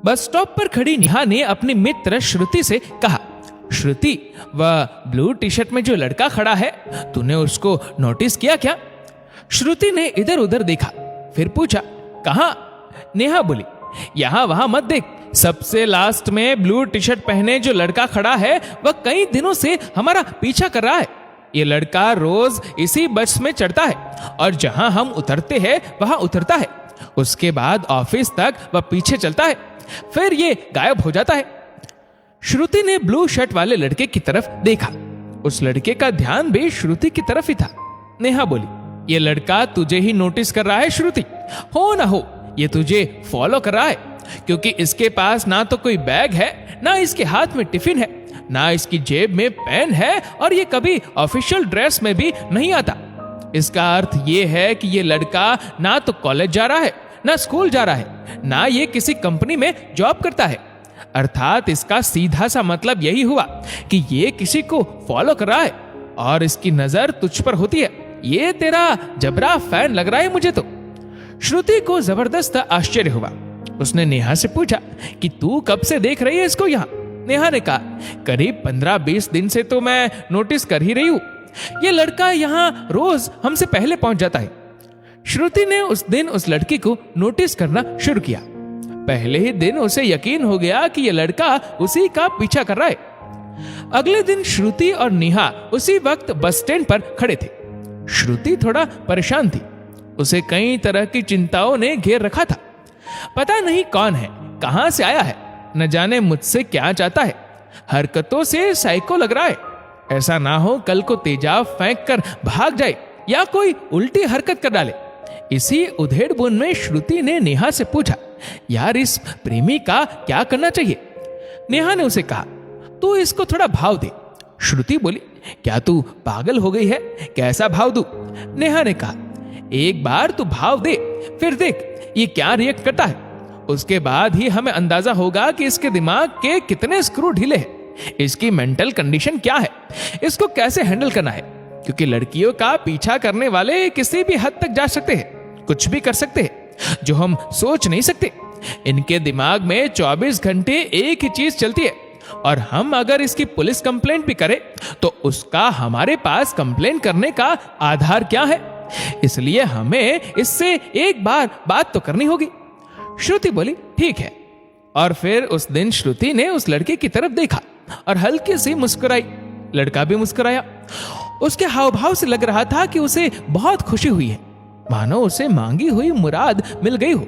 Bus stop पर खड़ी नेहा ने अपनी मित्र श्रुति से कहा, श्रुति, वह ब्लू टी शर्ट में जो लड़का खड़ा है, तूने उसको नोटिस किया क्या? श्रुति ने इधर उधर देखा, फिर पूछा, कहाँ? नेहा बोली, यहाँ वहां मत देख, सबसे लास्ट में ब्लू टी शर्ट पहने जो लड़का खड़ा है वह कई दिनों से हमारा पीछा कर रहा है। ये लड़का रोज इसी बस में चढ़ता है और जहां हम उतरते हैं वहां उतरता है। उसके बाद ऑफिस तक वह पीछे चलता है, फिर ये गायब हो जाता है। श्रुति ने ब्लू शर्ट वाले लड़के की तरफ देखा। उस लड़के का ध्यान भी श्रुति की तरफ ही था। नेहा बोली, ये लड़का तुझे ही नोटिस कर रहा है श्रुति, हो ना हो ये तुझे फॉलो कर रहा है, क्योंकि इसके पास ना तो कोई बैग है, ना इसके हाथ में टिफिन है, ना इसकी जेब में पेन है, और ये कभी ऑफिशियल ड्रेस में भी नहीं आता। इसका अर्थ ये है कि ये लड़का ना तो कॉलेज जा रहा है, ना स्कूल जा रहा है, ना ये किसी कंपनी में जॉब करता है। अर्थात इसका सीधा सा मतलब यही हुआ कि ये किसी को फॉलो कर रहा है और इसकी नजर तुझ पर होती है। ये तेरा जबरा फैन लग रहा है मुझे तो। श्रुति को जबरदस्त आश्चर्य हुआ। उसने नेहा से पूछा कि तू कब से देख रही है इसको यहाँ? नेहा ने कहा, करीब 15-20 दिन से तो मैं नोटिस कर ही रही हूँ। ये लड़का यहाँ रोज हमसे पहले पहुंच जाता है। श्रुति ने उस दिन उस लड़की को नोटिस करना शुरू किया। पहले ही दिन उसे यकीन हो गया कि यह लड़का उसी का पीछा कर रहा है। अगले दिन श्रुति और नेहा उसी वक्त बस स्टैंड पर खड़े थे। श्रुति थोड़ा परेशान थी। उसे कई तरह की चिंताओं ने घेर रखा था। पता नहीं कौन है, कहां से आया है, न जाने मुझसे क्या चाहता है, हरकतों से साइको लग रहा है। ऐसा ना हो कल को तेजाब फेंक कर भाग जाए या कोई उल्टी हरकत कर डाले। इसी उधेड़-बुन में श्रुति ने नेहा से पूछा, यार इस प्रेमी का क्या करना चाहिए? नेहा ने उसे कहा, तू इसको थोड़ा भाव दे। श्रुति बोली, क्या तू पागल हो गई है? कैसा भाव दूं? नेहा ने कहा, एक बार तू भाव दे, फिर देख ये क्या रिएक्ट करता है। उसके बाद ही हमें अंदाजा होगा कि इसके दिमाग के कितने स्क्रू ढीले हैं, इसकी मेंटल कंडीशन क्या है, इसको कैसे हैंडल करना है। क्योंकि लड़कियों का पीछा करने वाले किसी भी हद तक जा सकते हैं, कुछ भी कर सकते हैं जो हम सोच नहीं सकते। इनके दिमाग में 24 घंटे एक ही चीज चलती है, और हम अगर इसकी पुलिस कंप्लेंट भी करें तो उसका हमारे पास कंप्लेंट करने का आधार क्या है? इसलिए हमें इससे एक बार बात तो करनी होगी। श्रुति बोली, ठीक है। और फिर उस दिन श्रुति ने उस लड़के की तरफ देखा और हल्की सी मुस्कुराई। लड़का भी मुस्कुराया। उसके हाव भाव से लग रहा था कि उसे बहुत खुशी हुई है, मानो उसे मांगी हुई मुराद मिल गई हो,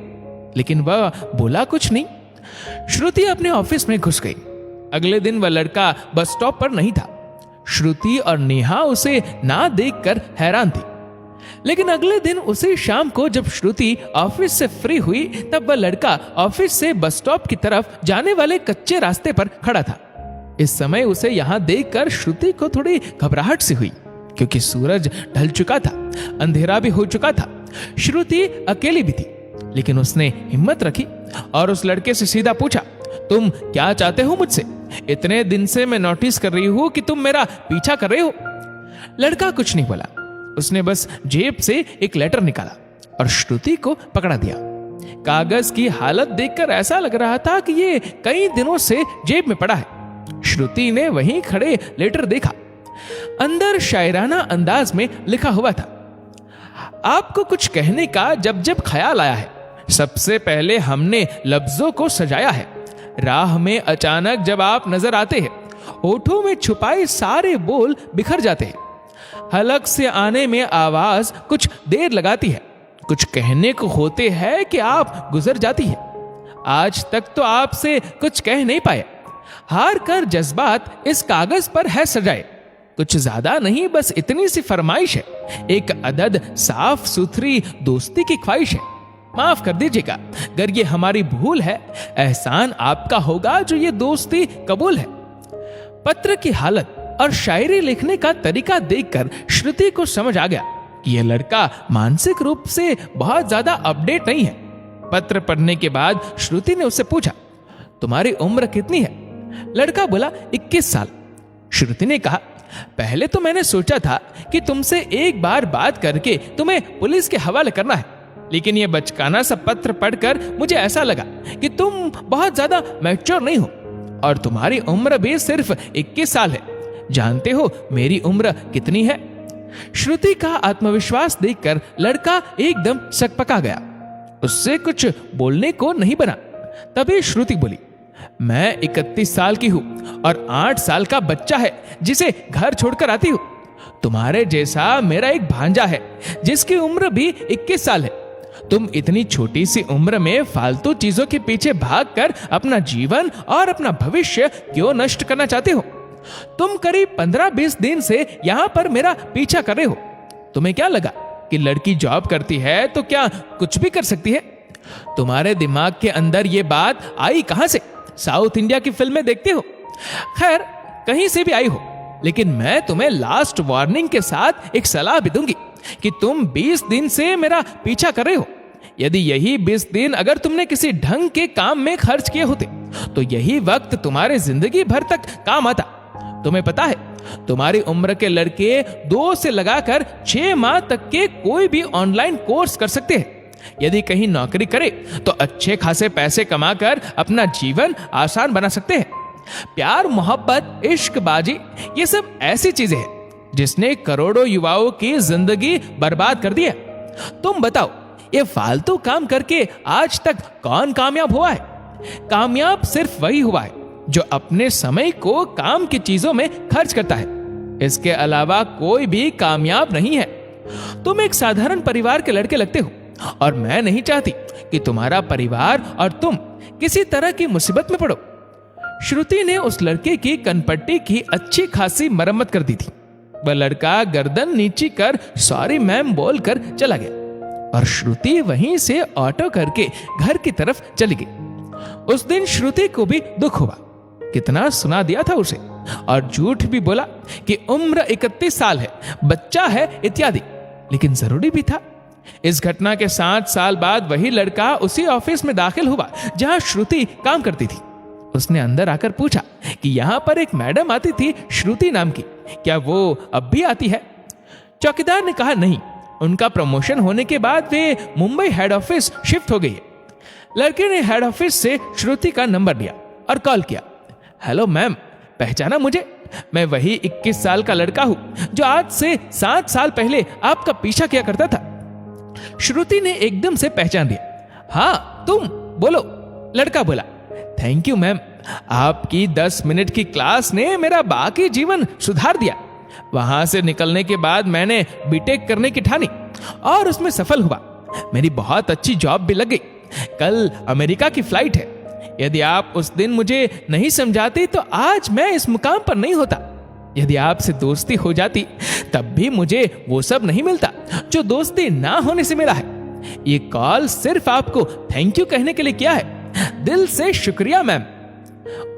लेकिन वह बोला कुछ नहीं। श्रुति अपने ऑफिस में घुस गई। अगले दिन वह लड़का बस स्टॉप पर नहीं था। श्रुति और नेहा उसे ना देखकर हैरान थी। लेकिन अगले दिन उसी शाम को जब श्रुति ऑफिस से फ्री हुई, तब वह लड़का ऑफिस से बस स्टॉप की तरफ जाने वाले कच्चे रास्ते पर खड़ा था। इस समय उसे यहां देखकर श्रुति को थोड़ी घबराहट सी हुई, क्योंकि सूरज ढल चुका था, अंधेरा भी हो चुका था। श्रुति अकेली भी थी, लेकिन उसने हिम्मत रखी और उस लड़के से सीधा पूछा, तुम क्या चाहते हो मुझसे? इतने दिन से मैं नोटिस कर रही हूं कि तुम मेरा पीछा कर रहे हो। लड़का कुछ नहीं बोला। उसने बस जेब से एक लेटर निकाला और श्रुति को पकड़ा दिया। कागज की हालत देखकर ऐसा लग रहा था कि ये कई दिनों से जेब में पड़ा है। श्रुति ने वहीं खड़े लेटर देखा। अंदर शायराना अंदाज में लिखा हुआ था, आपको कुछ कहने का जब जब ख्याल आया है, सबसे पहले हमने लफ्जों को सजाया है। राह में अचानक जब आप नजर आते हैं, होठों में छुपाए सारे बोल बिखर जाते हैं। हलक से आने में आवाज कुछ देर लगाती है, कुछ कहने को होते हैं कि आप गुजर जाती है। आज तक तो आपसे कुछ कह नहीं पाए, हार कर जज्बात इस कागज पर है सजाए। कुछ ज्यादा नहीं, बस इतनी सी फरमाइश है, एक अदद साफ सुथरी दोस्ती की ख्वाहिश है। माफ कर दीजिएगा अगर ये हमारी भूल है, एहसान आपका होगा जो ये दोस्ती कबूल है। पत्र की हालत और शायरी लिखने का तरीका देखकर श्रुति को समझ आ गया कि यह लड़का मानसिक रूप से बहुत ज्यादा अपडेट नहीं है। पत्र पढ़ने के बाद श्रुति ने उससे पूछा, तुम्हारी उम्र कितनी है? लड़का बोला, 21 साल। श्रुति ने कहा, पहले तो मैंने सोचा था कि तुमसे एक बार बात करके तुम्हें पुलिस के हवाले करना है, लेकिन ये बचकाना सा पत्र पढ़कर मुझे ऐसा लगा कि तुम बहुत ज्यादा मैच्योर नहीं हो और तुम्हारी उम्र भी सिर्फ 21 साल है। जानते हो मेरी उम्र कितनी है? श्रुति का आत्मविश्वास देखकर लड़का एकदम सकपका गया। उससे कुछ बोलने को नहीं बना। तभी श्रुति बोली, मैं 31 साल की हूं और 8 साल का बच्चा है जिसे घर छोड़कर आती हूं। तुम्हारे जैसा मेरा एक भांजा है जिसकी उम्र भी 21 साल है। तुम इतनी छोटी सी उम्र में फालतू चीजों के पीछे भागकर अपना जीवन और अपना भविष्य क्यों नष्ट करना चाहते हो? तुम करीब 15-20 दिन से यहां पर मेरा पीछा कर रहे हो। तुम्हें क्या लगा कि लड़की जॉब करती है तो क्या कुछ भी कर सकती है? तुम्हारे दिमाग के अंदर ये बात आई कहां से? साउथ इंडिया की फिल्में देखते हो? खैर, कहीं से भी आई हो, लेकिन मैं तुम्हें लास्ट वार्निंग के साथ एक सलाह भी दूंगी कि तुम 20 दिन से मेरा पीछा कर रहे हो। यदि यही 20 दिन अगर तुमने किसी ढंग के काम में खर्च किए होते तो यही वक्त तुम्हारे जिंदगी भर तक काम आता। तुम्हें पता है, तुम्हारी उम्र के लड़के 2 से लगाकर 6 माह तक के कोई भी ऑनलाइन कोर्स कर सकते हैं। यदि कहीं नौकरी करे तो अच्छे खासे पैसे कमाकर अपना जीवन आसान बना सकते हैं। प्यार, मोहब्बत, इश्कबाजी, ये सब ऐसी चीजें हैं जिसने करोड़ों युवाओं की जिंदगी बर्बाद कर दी है। तुम बताओ, ये फालतू काम करके आज तक कौन कामयाब हुआ है? कामयाब सिर्फ वही हुआ है जो अपने समय को काम की चीजों में खर्च करता है। इसके अलावा कोई भी कामयाब नहीं है। तुम एक साधारण परिवार के लड़के लगते हो और मैं नहीं चाहती कि तुम्हारा परिवार और तुम किसी तरह की मुसीबत में पड़ो। श्रुति ने उस लड़के की कनपट्टी की अच्छी खासी मरम्मत कर दी थी। वह लड़का गर्दन नीची कर सॉरी मैम बोलकर चला गया और श्रुति वहीं से ऑटो करके घर की तरफ चली गई। उस दिन श्रुति को भी दुख हुआ। कितना सुना दिया था उसे और झूठ भी बोला कि उम्र 31 साल है, बच्चा है इत्यादि, लेकिन जरूरी भी था। इस घटना के 7 साल बाद वही लड़का उसी ऑफिस में दाखिल हुआ जहां श्रुति काम करती थी। उसने अंदर आकर पूछा कि यहां पर एक मैडम आती थी श्रुति नाम की, क्या वो अब भी आती है? चौकीदार ने कहा नहीं, उनका प्रमोशन होने के बाद वे मुंबई हेड ऑफिस शिफ्ट हो गई है। लड़के ने हेड ऑफिस से श्रुति का नंबर लिया और कॉल किया। हेलो मैम, पहचाना मुझे? मैं वही 21 साल का लड़का हूं जो आज से 7 साल पहले आपका पीछा किया करता था। श्रुति ने एकदम से पहचान लिया। हाँ तुम, बोलो। लड़का बोला, थैंक यू मैम, आपकी 10 मिनट की क्लास ने मेरा बाकी जीवन सुधार दिया। वहां से निकलने के बाद मैंने बीटेक करने की ठानी और उसमें सफल हुआ। मेरी बहुत अच्छी जॉब भी लग गई। कल अमेरिका की फ्लाइट है। यदि आप उस दिन मुझे नहीं समझाती तो आज मैं इस मुकाम पर नहीं होता। यदि आपसे दोस्ती हो जाती तब भी मुझे वो सब नहीं मिलता जो दोस्ती ना होने से मिला है। ये कॉल सिर्फ आपको थैंक यू कहने के लिए किया है। दिल से शुक्रिया मैम।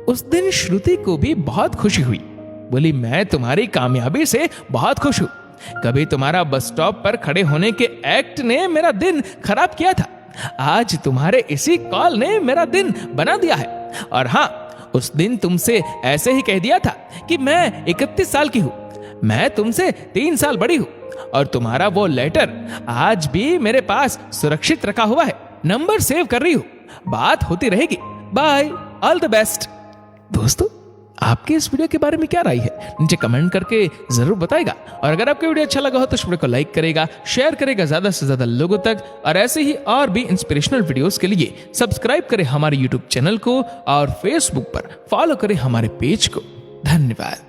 उस दिन श्रुति को भी बहुत खुशी हुई। बोली, मैं तुम्हारी कामयाबी से बहुत खुश हूं। कभी तुम्हारा बस स्टॉप पर खड़े होने के एक्ट ने मेरा दिन खराब किया था, आज तुम्हारे इसी कॉल ने मेरा दिन बना दिया है। और हाँ, उस दिन तुमसे ऐसे ही कह दिया था कि मैं 31 साल की हूं। मैं तुमसे 3 साल बड़ी हूं और तुम्हारा वो लेटर आज भी मेरे पास सुरक्षित रखा हुआ है। नंबर सेव कर रही हूं, बात होती रहेगी। Bye, all the best. दोस्तों, आपके इस वीडियो के बारे में क्या राय है नीचे कमेंट करके जरूर बताएगा। और अगर आपको वीडियो अच्छा लगा हो तो इस वीडियो को लाइक करेगा, शेयर करेगा ज्यादा से ज्यादा लोगों तक। और ऐसे ही और भी इंस्पिरेशनल वीडियोस के लिए सब्सक्राइब करें हमारे यूट्यूब चैनल को और फेसबुक पर फॉलो करें हमारे पेज को। धन्यवाद।